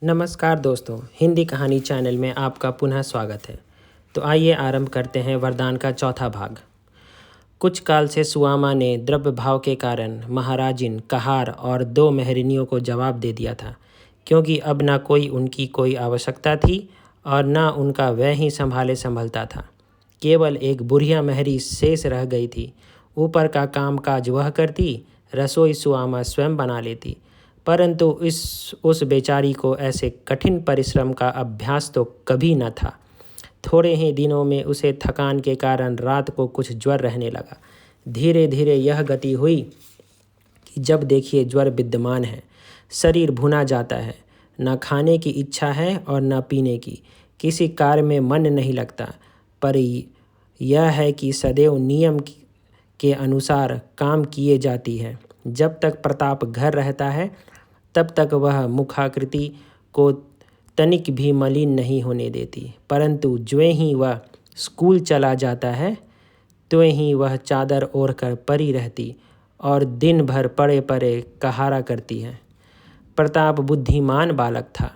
नमस्कार दोस्तों, हिंदी कहानी चैनल में आपका पुनः स्वागत है। तो आइए आरंभ करते हैं वरदान का चौथा भाग। कुछ काल से सुआमा ने द्रव्य भाव के कारण महाराजिन कहार और 2 मेहरिनियों को जवाब दे दिया था, क्योंकि अब ना कोई उनकी कोई आवश्यकता थी और ना उनका वह ही संभालता था। केवल एक बुढ़िया मेहरी शेष रह गई थी। ऊपर का काम काज वह करती, रसोई सुआमा स्वयं बना लेती, परंतु उस बेचारी को ऐसे कठिन परिश्रम का अभ्यास तो कभी न था। थोड़े ही दिनों में उसे थकान के कारण रात को कुछ ज्वर रहने लगा। धीरे धीरे यह गति हुई कि जब देखिए ज्वर विद्यमान है, शरीर भुना जाता है, न खाने की इच्छा है और न पीने की, किसी कार्य में मन नहीं लगता। पर यह है कि सदैव नियम के अनुसार काम किए जाती है। जब तक प्रताप घर रहता है तब तक वह मुखाकृति को तनिक भी मलिन नहीं होने देती, परंतु ज्यों ही वह स्कूल चला जाता है त्यों ही वह चादर ओढ़कर पड़ी रहती और दिन भर पड़े पड़े कहारा करती है। प्रताप बुद्धिमान बालक था।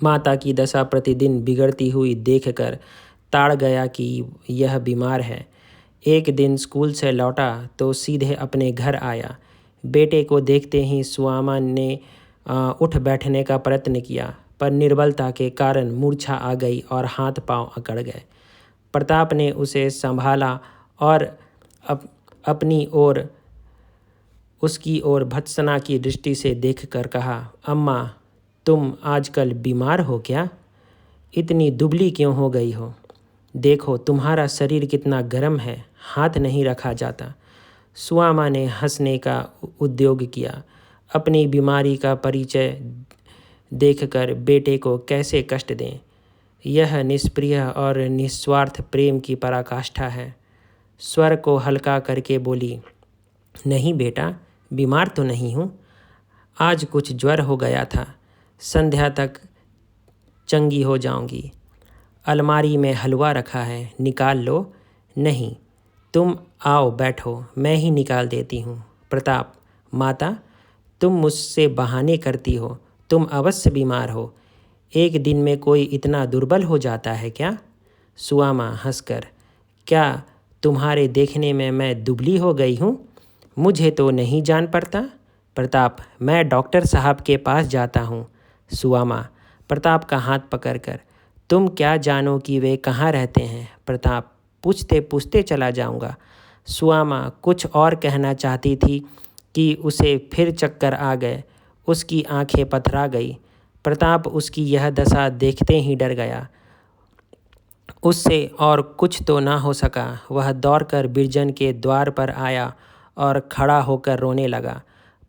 माता की दशा प्रतिदिन बिगड़ती हुई देखकर ताड़ गया कि यह बीमार है। एक दिन स्कूल से लौटा तो सीधे अपने घर आया। बेटे को देखते ही सुआमा ने उठ बैठने का प्रयत्न किया, पर निर्बलता के कारण मूर्छा आ गई और हाथ पांव अकड़ गए। प्रताप ने उसे संभाला और अपनी ओर उसकी ओर भत्सना की दृष्टि से देखकर कहा, अम्मा, तुम आजकल बीमार हो क्या? इतनी दुबली क्यों हो गई हो? देखो तुम्हारा शरीर कितना गर्म है, हाथ नहीं रखा जाता। सुआमा ने हंसने का उद्योग किया। अपनी बीमारी का परिचय देखकर बेटे को कैसे कष्ट दें, यह निष्प्रिय और निस्वार्थ प्रेम की पराकाष्ठा है। स्वर को हल्का करके बोली, नहीं बेटा, बीमार तो नहीं हूँ। आज कुछ ज्वर हो गया था, संध्या तक चंगी हो जाऊंगी। अलमारी में हलवा रखा है, निकाल लो। नहीं, तुम आओ बैठो, मैं ही निकाल देती हूँ। प्रताप, माता, तुम मुझसे बहाने करती हो, तुम अवश्य बीमार हो। एक दिन में कोई इतना दुर्बल हो जाता है क्या? सुआमा हंसकर, क्या तुम्हारे देखने में मैं दुबली हो गई हूँ? मुझे तो नहीं जान पड़ता। प्रताप, मैं डॉक्टर साहब के पास जाता हूँ। सुआमा प्रताप का हाथ पकड़कर, तुम क्या जानो कि वे कहाँ रहते हैं? प्रताप, पूछते पूछते चला जाऊंगा। सुआमा कुछ और कहना चाहती थी कि उसे फिर चक्कर आ गए। उसकी आंखें पथरा गई। प्रताप उसकी यह दशा देखते ही डर गया। उससे और कुछ तो ना हो सका। वह दौड़कर बिरजन के द्वार पर आया और खड़ा होकर रोने लगा।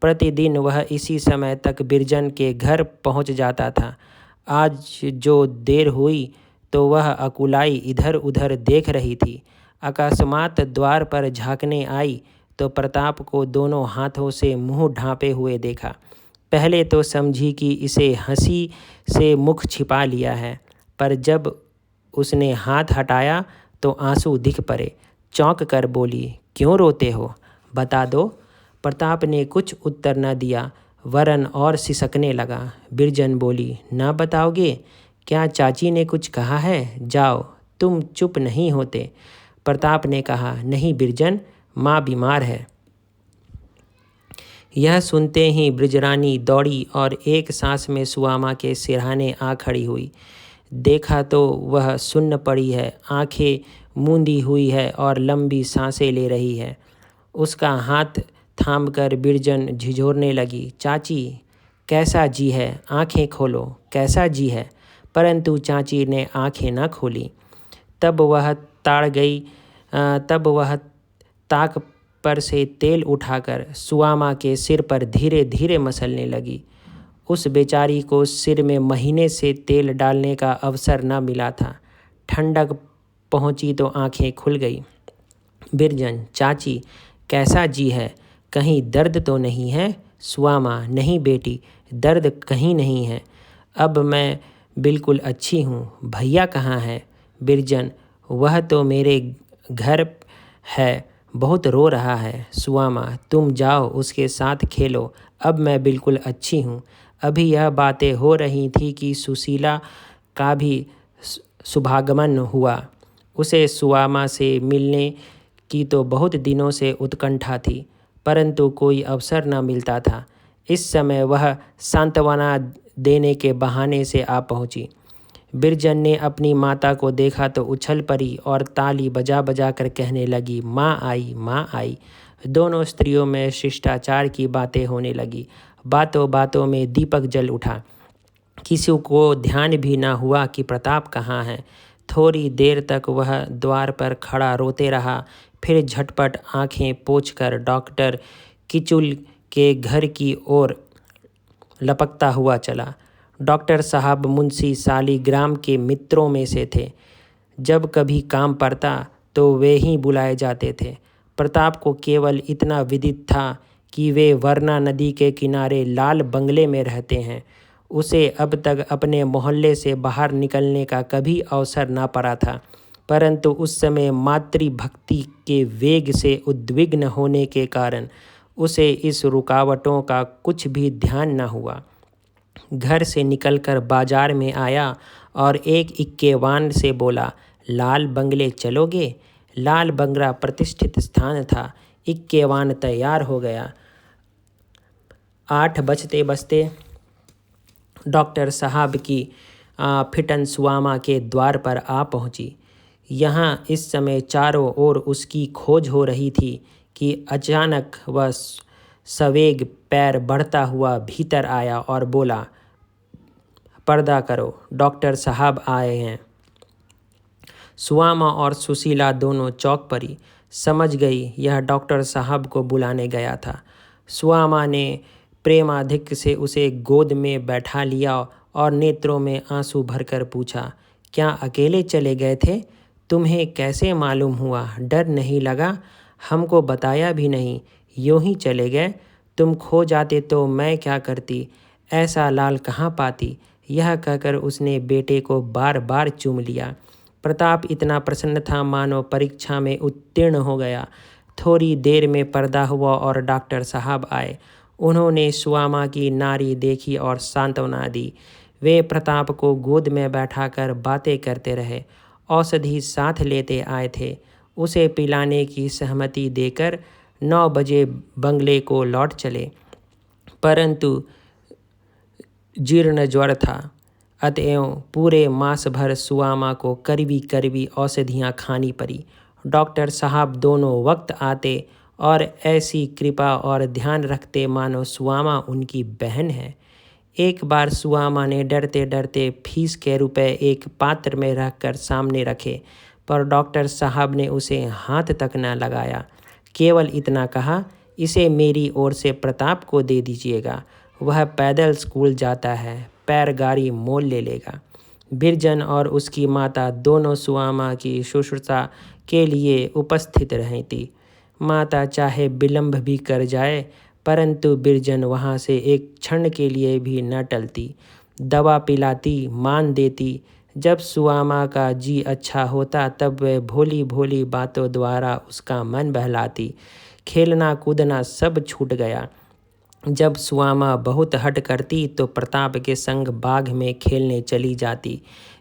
प्रतिदिन वह इसी समय तक बिरजन के घर पहुंच जाता था। आज जो देर हुई तो वह अकुलाई इधर उधर देख रही थी। अकस्मात द्वार पर झांकने आई तो प्रताप को दोनों हाथों से मुंह ढांपे हुए देखा। पहले तो समझी कि इसे हंसी से मुख छिपा लिया है, पर जब उसने हाथ हटाया तो आंसू दिख पड़े। चौंक कर बोली, क्यों रोते हो? बता दो। प्रताप ने कुछ उत्तर न दिया, वरन और सिसकने लगा। बिरजन बोली, ना बताओगे? क्या चाची ने कुछ कहा है? जाओ, तुम चुप नहीं होते। प्रताप ने कहा, नहीं बिरजन, माँ बीमार है। यह सुनते ही ब्रिजरानी दौड़ी और एक सांस में सुआमा के सिरहाने आ खड़ी हुई। देखा तो वह सुन्न पड़ी है, आंखें मूंदी हुई है और लंबी सांसें ले रही है। उसका हाथ थामकर बिरजन झिझोरने लगी, चाची कैसा जी है? आंखें खोलो, कैसा जी है? परंतु चाची ने आंखें न खोली। तब वह ताक पर से तेल उठाकर सुआमा के सिर पर धीरे धीरे मसलने लगी। उस बेचारी को सिर में महीने से तेल डालने का अवसर न मिला था। ठंडक पहुंची तो आंखें खुल गई। बिरजन, चाची कैसा जी है? कहीं दर्द तो नहीं है? सुआमा, नहीं बेटी, दर्द कहीं नहीं है। अब मैं बिल्कुल अच्छी हूँ। भैया कहाँ है? बिरजन, वह तो मेरे घर है, बहुत रो रहा है। सुआमा, तुम जाओ उसके साथ खेलो, अब मैं बिल्कुल अच्छी हूँ। अभी यह बातें हो रही थी कि सुशीला का भी शुभागमन हुआ। उसे सुआमा से मिलने की तो बहुत दिनों से उत्कंठा थी, परंतु कोई अवसर न मिलता था। इस समय वह सांत्वना देने के बहाने से आ पहुंची। बिरजन ने अपनी माता को देखा तो उछल पड़ी और ताली बजा बजा कर कहने लगी, माँ आई, माँ आई। दोनों स्त्रियों में शिष्टाचार की बातें होने लगी। बातों बातों में दीपक जल उठा। किसी को ध्यान भी न हुआ कि प्रताप कहाँ है। थोड़ी देर तक वह द्वार पर खड़ा रोते रहा, फिर झटपट आंखें पोंछकर डॉक्टर किचुल के घर की ओर लपकता हुआ चला। डॉक्टर साहब मुंशी सालीग्राम के मित्रों में से थे। जब कभी काम पड़ता तो वे ही बुलाए जाते थे। प्रताप को केवल इतना विदित था कि वे वरना नदी के किनारे लाल बंगले में रहते हैं। उसे अब तक अपने मोहल्ले से बाहर निकलने का कभी अवसर न पड़ा था, परंतु उस समय मातृभक्ति के वेग से उद्विग्न होने के कारण उसे इस रुकावटों का कुछ भी ध्यान न हुआ। घर से निकलकर बाजार में आया और एक इक्केवान से बोला, लाल बंगले चलोगे? लाल बंगला प्रतिष्ठित स्थान था। इक्केवान तैयार हो गया। 8 बजते बजते डॉक्टर साहब की फिटन सुआमा के द्वार पर आ पहुंची। यहाँ इस समय चारों ओर उसकी खोज हो रही थी कि अचानक वह सवेग पैर बढ़ता हुआ भीतर आया और बोला, पर्दा करो, डॉक्टर साहब आए हैं। सुआमा और सुशीला दोनों चौंक पड़ी। समझ गई यह डॉक्टर साहब को बुलाने गया था। सुआमा ने प्रेमाधिक्य से उसे गोद में बैठा लिया और नेत्रों में आंसू भरकर पूछा, क्या अकेले चले गए थे? तुम्हें कैसे मालूम हुआ? डर नहीं लगा? हमको बताया भी नहीं, यूं ही चले गए? तुम खो जाते तो मैं क्या करती? ऐसा लाल कहाँ पाती? यह कहकर उसने बेटे को बार बार चूम लिया। प्रताप इतना प्रसन्न था मानो परीक्षा में उत्तीर्ण हो गया। थोड़ी देर में पर्दा हुआ और डॉक्टर साहब आए। उन्होंने सुआमा की नारी देखी और सांत्वना दी। वे प्रताप को गोद में बैठाकर बातें करते रहे। औषधि साथ लेते आए थे। उसे पिलाने की सहमति देकर 9 बजे बंगले को लौट चले, परंतु जीर्ण ज्वर था, अतएव पूरे मास भर सुआमा को कड़वी कड़वी औषधियाँ खानी पड़ी। डॉक्टर साहब दोनों वक्त आते और ऐसी कृपा और ध्यान रखते मानो सुआमा उनकी बहन है। एक बार सुआमा ने डरते डरते फीस के रुपए एक पात्र में रखकर सामने रखे, पर डॉक्टर साहब ने उसे हाथ तक न लगाया। केवल इतना कहा, इसे मेरी ओर से प्रताप को दे दीजिएगा, वह पैदल स्कूल जाता है, पैर गाड़ी मोल ले लेगा। बिरजन और उसकी माता दोनों सुआमा की शुश्रूषा के लिए उपस्थित रही थी। माता चाहे विलंब भी कर जाए, परंतु बिरजन वहाँ से एक क्षण के लिए भी न टलती। दवा पिलाती, मान देती। जब सुआमा का जी अच्छा होता तब वह भोली भोली बातों द्वारा उसका मन बहलाती। खेलना कूदना सब छूट गया। जब सुआमा बहुत हट करती तो प्रताप के संग बाग में खेलने चली जाती।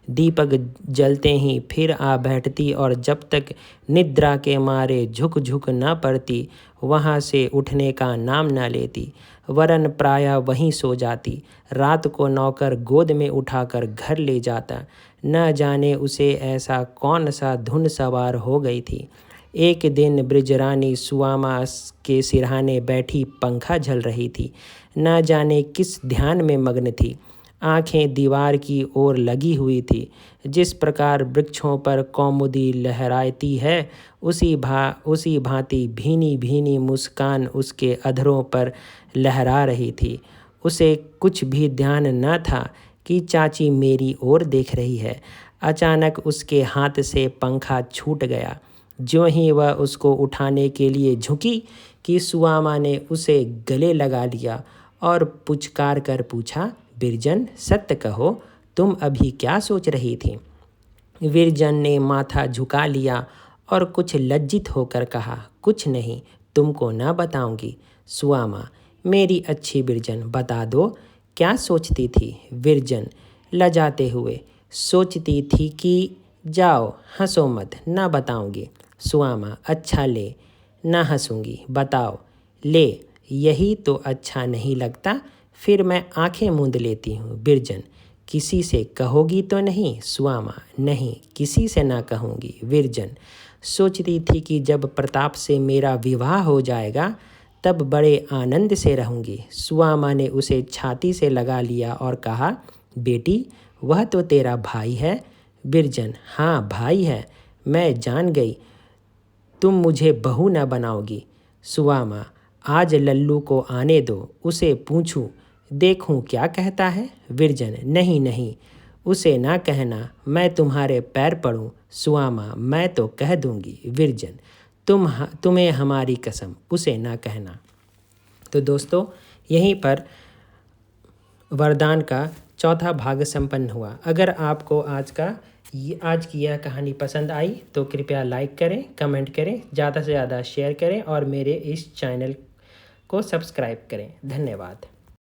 दीपक जलते ही फिर आ बैठती और जब तक निद्रा के मारे झुक झुक न पड़ती वहाँ से उठने का नाम न लेती, वरन प्रायः वहीं सो जाती। रात को नौकर गोद में उठाकर घर ले जाता। न जाने उसे ऐसा कौन सा धुन सवार हो गई थी। एक दिन ब्रिजरानी सुआमा के सिरहाने बैठी पंखा झल रही थी। न जाने किस ध्यान में मग्न थी। आंखें दीवार की ओर लगी हुई थी। जिस प्रकार वृक्षों पर कौमुदी लहराती है उसी भांति भीनी भीनी मुस्कान उसके अधरों पर लहरा रही थी। उसे कुछ भी ध्यान न था कि चाची मेरी ओर देख रही है। अचानक उसके हाथ से पंखा छूट गया। ज्यों ही वह उसको उठाने के लिए झुकी कि सुआमा ने उसे गले लगा लिया और पुचकार कर पूछा, बिरजन सत्य कहो, तुम अभी क्या सोच रही थी? बिरजन ने माथा झुका लिया और कुछ लज्जित होकर कहा, कुछ नहीं, तुमको न बताऊंगी। सुआमा, मेरी अच्छी बिरजन, बता दो क्या सोचती थी? विरजन लजाते हुए। सोचती थी कि जाओ हंसो मत, ना बताऊंगी। सुआमा अच्छा ले, ना हंसूंगी, बताओ। ले, यही तो अच्छा नहीं लगता, फिर मैं आंखें मूंद लेती हूँ। विरजन किसी से कहोगी तो नहीं? सुआमा नहीं, किसी से ना कहूँगी। विरजन सोचती थी कि जब प्रताप से मेरा विवाह हो जाएगा तब बड़े आनंद से रहूँगी। सुआमा ने उसे छाती से लगा लिया और कहा, बेटी वह तो तेरा भाई है। विरजन हाँ भाई है, मैं जान गई तुम मुझे बहू न बनाओगी। सुआमा आज लल्लू को आने दो, उसे पूछूं, देखूं क्या कहता है। विरजन नहीं नहीं, उसे ना कहना, मैं तुम्हारे पैर पड़ूं। सुआमा मैं तो कह दूंगी। विरजन तुम्हें हमारी कसम, उसे ना कहना। तो दोस्तों यहीं पर वरदान का चौथा भाग संपन्न हुआ। अगर आपको आज की यह कहानी पसंद आई तो कृपया लाइक करें, कमेंट करें, ज़्यादा से ज़्यादा शेयर करें और मेरे इस चैनल को सब्सक्राइब करें। धन्यवाद।